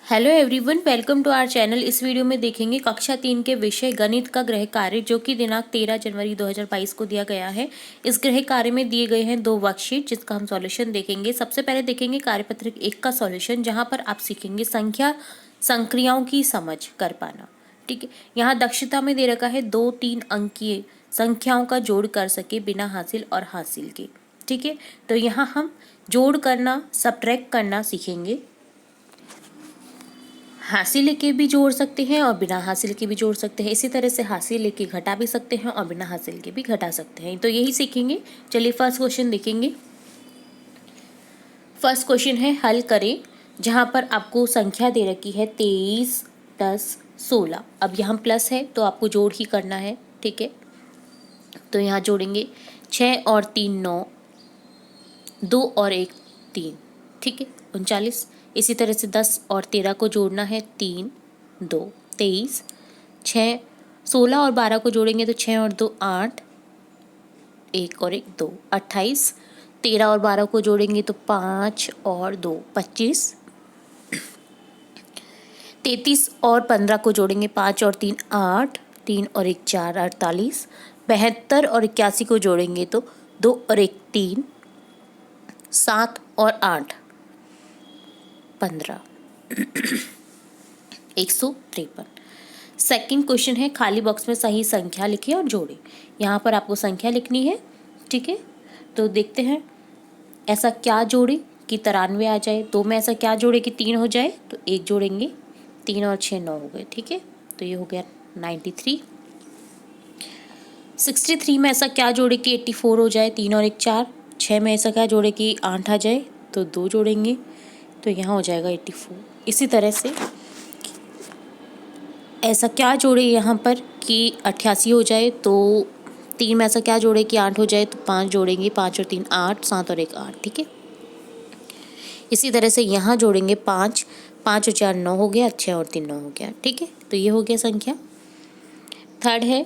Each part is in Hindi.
Hello everyone, welcome to our channel. इस वीडियो में देखेंगे कक्षा 3 के विषय गणित का गृह कार्य, जो कि दिनांक 13 जनवरी 2022 को दिया गया है। इस गृह कार्य में दिए गए हैं 2 वर्कशीट, जिसका हम सॉल्यूशन देखेंगे। सबसे पहले देखेंगे कार्यपत्र 1 का सॉल्यूशन, जहां पर आप सीखेंगे संक्रियाओं की समझ कर पाना। ठीक है, यहाँ दक्षता में दे रखा है 2-3 अंकीय संख्याओं का जोड़ कर सके बिना हासिल और हासिल के। ठीक है, तो यहाँ हम जोड़ करना, सब्ट्रैक्ट करना सीखेंगे। हासिल के भी जोड़ सकते हैं और बिना हासिल के भी जोड़ सकते हैं। इसी तरह से हासिल के घटा भी सकते हैं और बिना हासिल के भी घटा सकते हैं। तो यही सीखेंगे। चलिए फर्स्ट क्वेश्चन देखेंगे। फर्स्ट क्वेश्चन है हल करें, जहां पर आपको संख्या दे रखी है 23, 10, 16। अब यहाँ प्लस है तो आपको जोड़ ही करना है। ठीक है, तो यहाँ जोड़ेंगे 6 और 3 9, 2 और 1 3। ठीक है, 39। इसी तरह से 10 और 13 को जोड़ना है 3 2 23। 6 16 और 12 को जोड़ेंगे तो 6 और 2 8, 1 और 1 2 28। 13 और 12 को जोड़ेंगे तो 5 और 2 25। 33 और 15 को जोड़ेंगे 5 और 3 8, 3 और 1 4 48। 72 और 81 को जोड़ेंगे तो 2 और 1 3, 7 और 8 15, 153। सेकंड क्वेश्चन है खाली बॉक्स में सही संख्या लिखें और जोड़ें। यहाँ पर आपको संख्या लिखनी है। ठीक है, तो देखते हैं ऐसा क्या जोड़े कि 93 आ जाए। 2 में ऐसा क्या जोड़े कि 3 हो जाए, तो 1 जोड़ेंगे। 3 और 6 9 हो गए। ठीक है, तो ये हो गया 93। 63 में ऐसा क्या जोड़े कि 84 हो जाए। 3 और 1 4। 6 में ऐसा क्या जोड़े कि 8 आ जाए, तो 2 जोड़ेंगे, तो यहाँ हो जाएगा 84। इसी तरह से ऐसा क्या जोड़े यहाँ पर कि 88 हो जाए, तो 3 में ऐसा क्या जोड़े कि 8 हो जाए, तो 5 जोड़ेंगे। 5 और 3 8, 7 और 1 8। ठीक है, इसी तरह से यहाँ जोड़ेंगे 5, 5 और 4 9 हो गया, 6 और 3 9 हो गया। ठीक है, तो ये हो गया संख्या। थर्ड है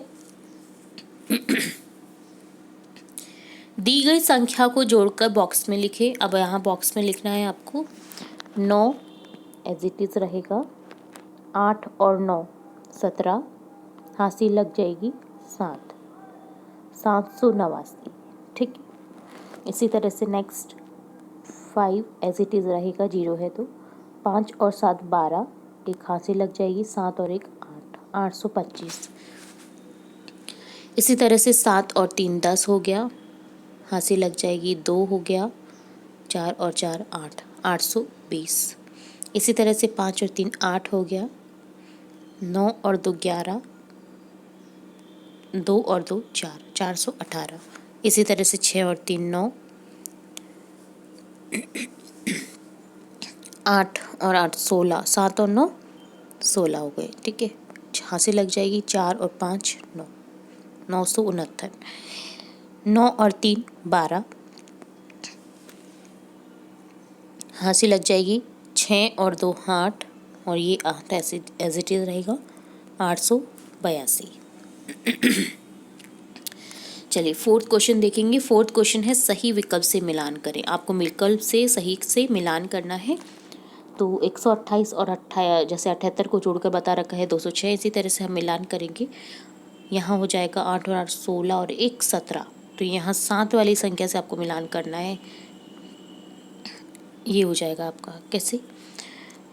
दी गई संख्या को जोड़कर बॉक्स में लिखे। अब यहाँ बॉक्स में लिखना है आपको 9 एज इट इज रहेगा, 8 और 9 17, हासिल लग जाएगी 7, 789। ठीक, इसी तरह से नेक्स्ट 5 एज इट इज़ रहेगा, 0 है तो 5 और 7 12, एक हासिल लग जाएगी 7 और 1 8, 825। इसी तरह से 7 और 3 10 हो गया, हासिल लग जाएगी 2 हो गया, 4 और 4 8, 820। इसी तरह से 5 और 3 8 हो गया, 9 और 2 11, 2 और 2 4, 418। इसी तरह से 6 और 3 9, 8 और 8 16, 7 और 9 16 हो गए। ठीक है, हासिल लग जाएगी 4 और 5 9, 969। 9 और 3 12, हासिल लग जाएगी 6 और 2 8, और ये 8 ऐसे एज इट इज रहेगा, 882। चलिए फोर्थ क्वेश्चन देखेंगे। फोर्थ क्वेश्चन है सही विकल्प से मिलान करें। आपको विकल्प से सही से मिलान करना है। तो 128 और 78 को जोड़कर बता रखा है 206। इसी तरह से हम मिलान करेंगे। यहाँ हो जाएगा 8 और 8 16 और 1 17। तो यहाँ 7 वाली संख्या से आपको मिलान करना है। ये हो जाएगा आपका कैसे,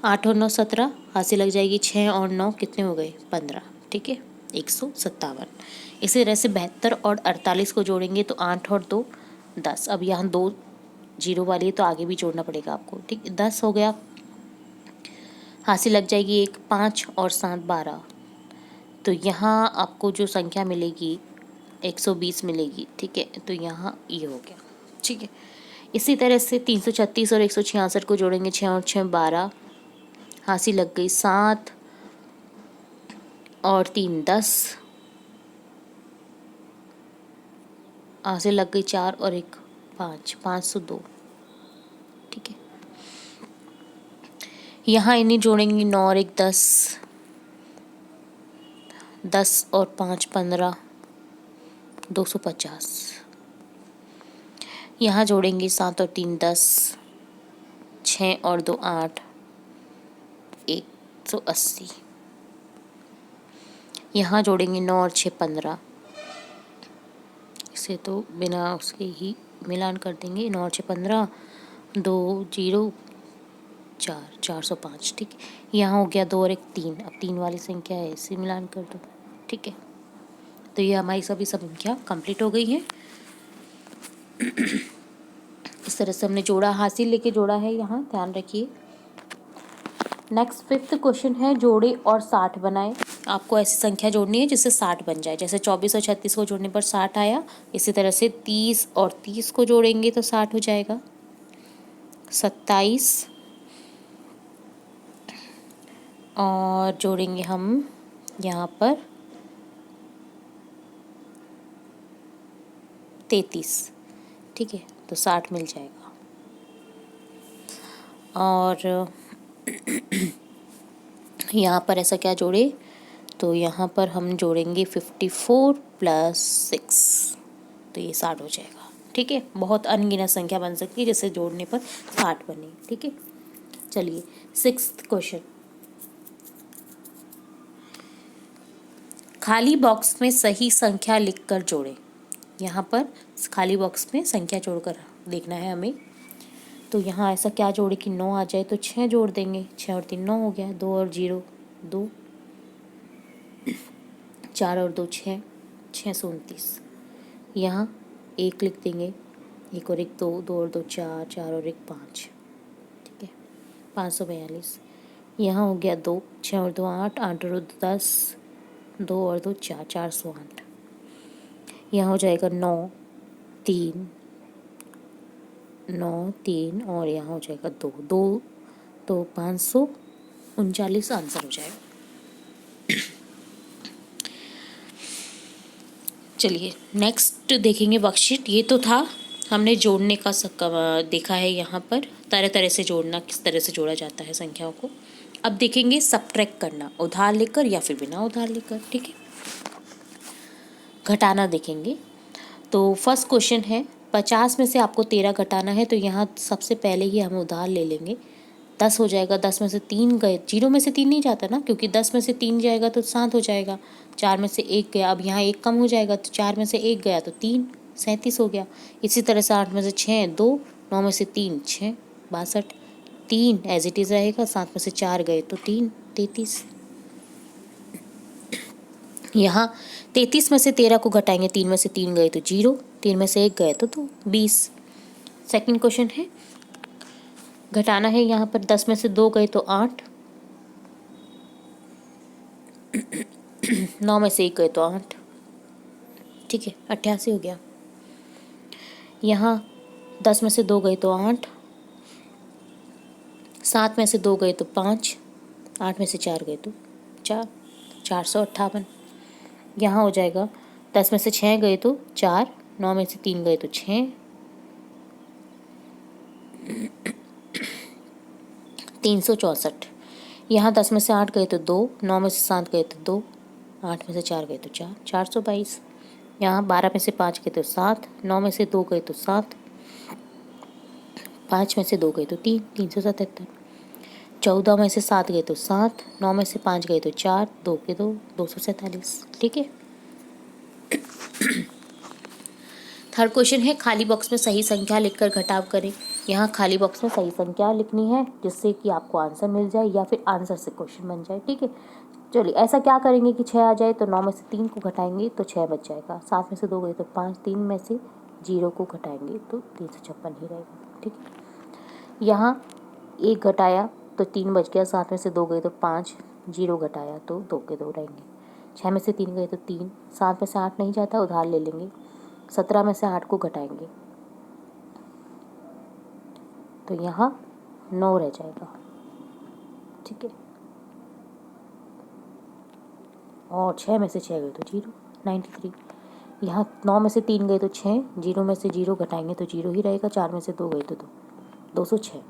8 और 9 17, हासिल लग जाएगी 6 और 9 कितने हो गए 15। ठीक है, 157। इसी तरह से 72 और 48 को जोड़ेंगे तो 8 और 2 10। अब यहाँ 2 जीरो वाली है तो आगे भी जोड़ना पड़ेगा आपको। ठीक, 10 हो गया, हासिल लग जाएगी 1 5 और 7 12। तो यहाँ आपको जो संख्या मिलेगी 120 मिलेगी। ठीक है, तो यहाँ ये हो गया। ठीक है, इसी तरह से 336 और 166 को जोड़ेंगे, 6 और 6 12, हासिल लग गई 7 और 3 10, हासिल लग गई 4 और 1 5, 502। ठीक है, यहाँ इन्हें जोड़ेंगे 9 और 1 10, 10 और 5 15, 250। यहाँ जोड़ेंगे 7 और 3 10, 6 और 2 8, 1 780। यहाँ जोड़ेंगे 9 और 6 15, इसे तो बिना उसके ही मिलान कर देंगे। 9 और 6 15, 2 0 4, 405। ठीक है, यहाँ हो गया 2 और 1 3। अब 3 वाली संख्या है, इसे मिलान कर दो। ठीक है, तो ये हमारी सभी संख्या कंप्लीट हो गई है। इस तरह से हमने जोड़ा, हासिल लेके जोड़ा है, यहाँ ध्यान रखिए। नेक्स्ट 5th क्वेश्चन है, जोड़े और 60 बनाए। आपको ऐसी संख्या जोड़नी है जिससे 60 बन जाए। जैसे 24 और 36 को जोड़ने पर 60 आया, इसी तरह से 30 और 30 को जोड़ेंगे तो 60 हो जाएगा। 27 और जोड़ेंगे हम यहाँ पर 33। ठीक है, तो 60 मिल जाएगा। और यहाँ पर ऐसा क्या जोड़े, तो यहाँ पर हम जोड़ेंगे 54 + 6, तो ये 60 हो जाएगा। ठीक है, बहुत अनगिनत संख्या बन सकती है जिसे जोड़ने पर 60 बने। ठीक है, चलिए 6th क्वेश्चन, खाली बॉक्स में सही संख्या लिखकर जोड़ें। यहाँ पर खाली बॉक्स में संख्या जोड़कर देखना है हमें। तो यहाँ ऐसा क्या जोड़े कि 9 आ जाए, तो 6 जोड़ देंगे। 6 और 3 9 हो गया। 2 और 0 2, 4 और 2 6, 6 से 29। यहाँ 1 लिख देंगे, 1 और 1 2, 2 और 2 4, 4 और 1 5। ठीक है, 542। यहाँ हो गया 2, 6 और 2 8, 8 और 2 10, 2 और 2 4, 408। यहाँ हो जाएगा 9 3 9 3 और यहाँ हो जाएगा 2 2, तो 539 आंसर हो जाएगा। चलिए नेक्स्ट देखेंगे वर्कशीट। ये तो था, हमने जोड़ने का देखा है। यहाँ पर तरह तरह से जोड़ना, किस तरह से जोड़ा जाता है संख्याओं को। अब देखेंगे सब्ट्रैक्ट करना, उधार लेकर या फिर बिना उधार लेकर। ठीक है, घटाना देखेंगे। तो फर्स्ट क्वेश्चन है, 50 में से आपको 13 घटाना है। तो यहाँ सबसे पहले ही हम उधार ले लेंगे। 10 हो जाएगा, 10 में से 3 गए, 0 में से 3 नहीं जाता ना, क्योंकि 10 में से 3 जाएगा तो 7 हो जाएगा। 4 में से 1 गया, अब यहाँ 1 कम हो जाएगा, तो 4 में से 1 गया तो 3, 37 हो गया। इसी तरह से 8 में से 6 2, 9 में से 3 6 62, 3 एज इट इज़ रहेगा। 7 में से 4 गए तो 3 33। यहाँ 33 में से 13 को घटाएंगे, 3 में से 3 गए तो 0, 3 में से 1 गए तो 2 20। सेकंड क्वेश्चन है, घटाना है। यहाँ पर 10 में से 2 गए तो 8, 9 में से 1 गए तो 8। ठीक है, 88 हो गया। यहाँ 10 में से 2 गए तो 8, 7 में से 2 गए तो 5, 8 में से 4 गए तो 4, 458। यहाँ हो जाएगा 10 में से 6 गए तो 4, 9 में से 3 गए तो 6, 364। यहाँ 10 में से 8 गए तो 2, 9 में से 7 गए तो 2, 8 में से 4 गए तो 4, 422। यहाँ 12 में से 5 गए तो 7, 9 में से 2 गए तो 7, 5 में से 2 गए तो 3, 377। 14 में से 7 गए तो 7, 9 में से 5 गए तो 4, 2 के 2, 247। ठीक है, थर्ड क्वेश्चन है, खाली बॉक्स में सही संख्या लिखकर घटाव करें। यहाँ खाली बॉक्स में सही संख्या लिखनी है जिससे कि आपको आंसर मिल जाए या फिर आंसर से क्वेश्चन बन जाए। ठीक है, चलिए ऐसा क्या करेंगे कि 6 आ जाए, तो 9 में से 3 को घटाएंगे तो 6 बच जाएगा। 7 में से 2 गए तो 5, 3 में से 0 को घटाएंगे तो 356 ही रहेगा। ठीक है, यहाँ 1 घटाया तो 3 बच गया। 7 में से 2 गए तो 5, 0 घटाया तो 2 के 2 रहेंगे। 6 में से 3 गए तो 3, 7 में से 8 नहीं जाता, उधार ले लेंगे। 17 में से 8 को घटाएंगे तो यहाँ 9 रह जाएगा। ठीक है, और 6 में से 6 गए तो 0, 93। यहाँ 9 में से 3 गए तो 6, 0 में से 0 घटाएंगे तो 0 ही रहेगा। 4 में से 2 गए तो 2, 206।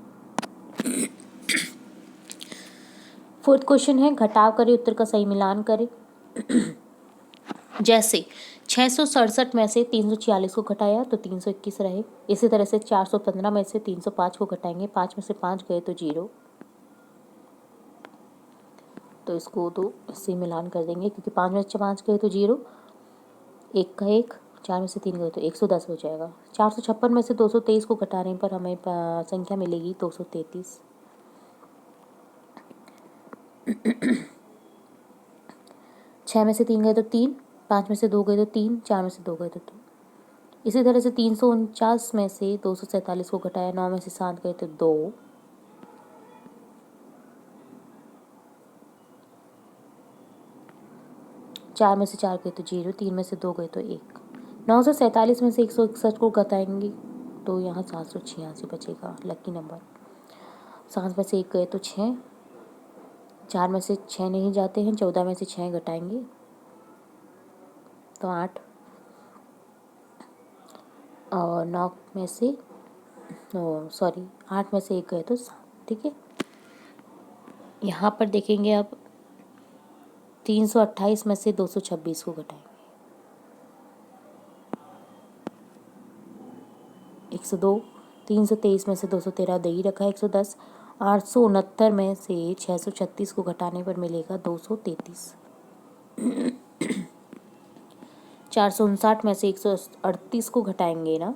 फोर्थ क्वेश्चन है, घटाव करें, उत्तर का सही मिलान करें। जैसे 667 में से 346 को घटाया तो 321 रहे। इसी तरह से 415 में से 305 को घटाएंगे, 5 में से 5 गए तो 0, तो इसको तो इससे मिलान कर देंगे, क्योंकि 5 में से 5 गए तो 0, 1 का 1, 4 में से 3 गए तो 110 हो जाएगा। 456 में से 223 को घटाने पर हमें संख्या मिलेगी 233। 6 में से 3 गए तो 3, 5 में से 2 गए तो 3, 4 में से 2 गए तो 2। इसी तरह से 349 में से 247 को घटाया, 9 में से 7 गए तो 2, 4 में से 4 गए तो 0, 3 में से 2 गए तो 1। 947 में से 161 को घटाएंगे तो यहाँ 786 बचेगा, लकी नंबर। 7 में से 1 गए तो 6, 4 में से 6 नहीं जाते हैं, 14 में से 6 घटाएंगे तो 8, और 9 में से 8 में से 1 गए तो 7, ठीक है। यहाँ पर देखेंगे अब 328 में से 226 को घटाएंगे, 102, 323 में से 213 दे ही रखा है 110, 869 में से 636 को घटाने पर मिलेगा 233, 459 में से 138 को घटाएंगे ना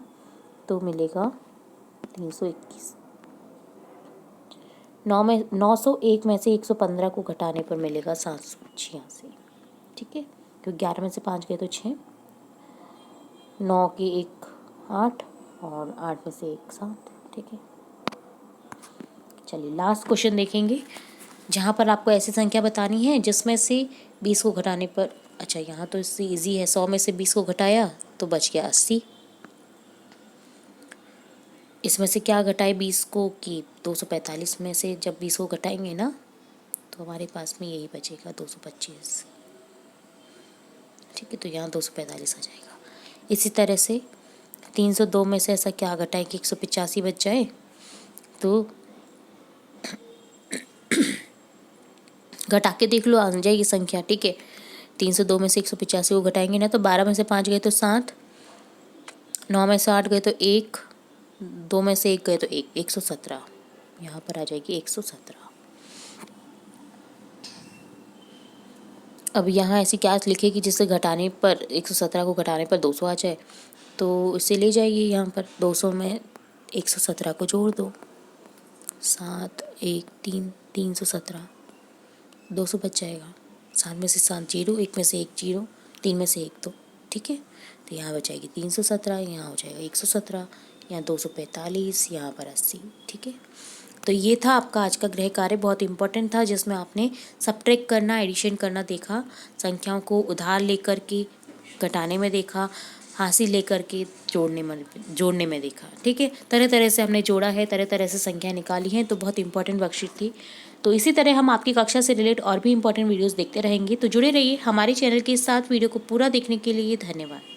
तो मिलेगा 321, 901 में से 115 को घटाने पर मिलेगा 786, ठीक है। क्योंकि 11 में से 5 गए तो 6, 9 के 1 8 और 8 में से 1 7, ठीक है। चलिए लास्ट क्वेश्चन देखेंगे, जहाँ पर आपको ऐसी संख्या बतानी है जिसमें से 20 को घटाने पर, अच्छा यहाँ तो इससे इजी है, 100 में से 20 को घटाया तो बच गया 80। इसमें से क्या घटाए 20 को, कि 245 में से जब 20 को घटाएंगे ना तो हमारे पास में यही बचेगा 225, ठीक है। तो यहाँ 245 आ जाएगा। इसी तरह से 302 में से ऐसा क्या घटाएं कि 185 बच जाए, तो घटा के देख लो, आ जाएगी संख्या, ठीक है। 302 में से 185 को घटाएंगे ना तो 12 में से 5 गए तो 7, 9 में से 8 गए तो 1, 2 में से 1 गए तो 1, 117, यहाँ पर आ जाएगी 117। अब यहाँ ऐसी क्या लिखे कि जिससे घटाने पर 117 को घटाने पर 200 आ जाए, तो इसे ले जाइए यहाँ पर 200 में 117 को जोड़ दो, 7 1 3, 317, 200 बच जाएगा। 7 में से 7 0, 1 में से 1 0, 3 में से 1 2, ठीक है। तो यहाँ बचाएगी 317, यहाँ हो जाएगा 117, यहाँ 245, यहाँ पर 80, ठीक है। तो ये था आपका आज का गृह कार्य, बहुत इंपॉर्टेंट था, जिसमें आपने सबट्रैक्ट करना, एडिशन करना देखा, संख्याओं को उधार लेकर के घटाने में देखा, हासिल लेकर के जोड़ने में देखा, ठीक है। तरह तरह से हमने जोड़ा है, तरह तरह से संख्या निकाली हैं, तो बहुत इंपॉर्टेंट वर्कशीट थी। तो इसी तरह हम आपकी कक्षा से रिलेट और भी इंपॉर्टेंट वीडियोस देखते रहेंगे, तो जुड़े रहिए हमारे चैनल के साथ। वीडियो को पूरा देखने के लिए धन्यवाद।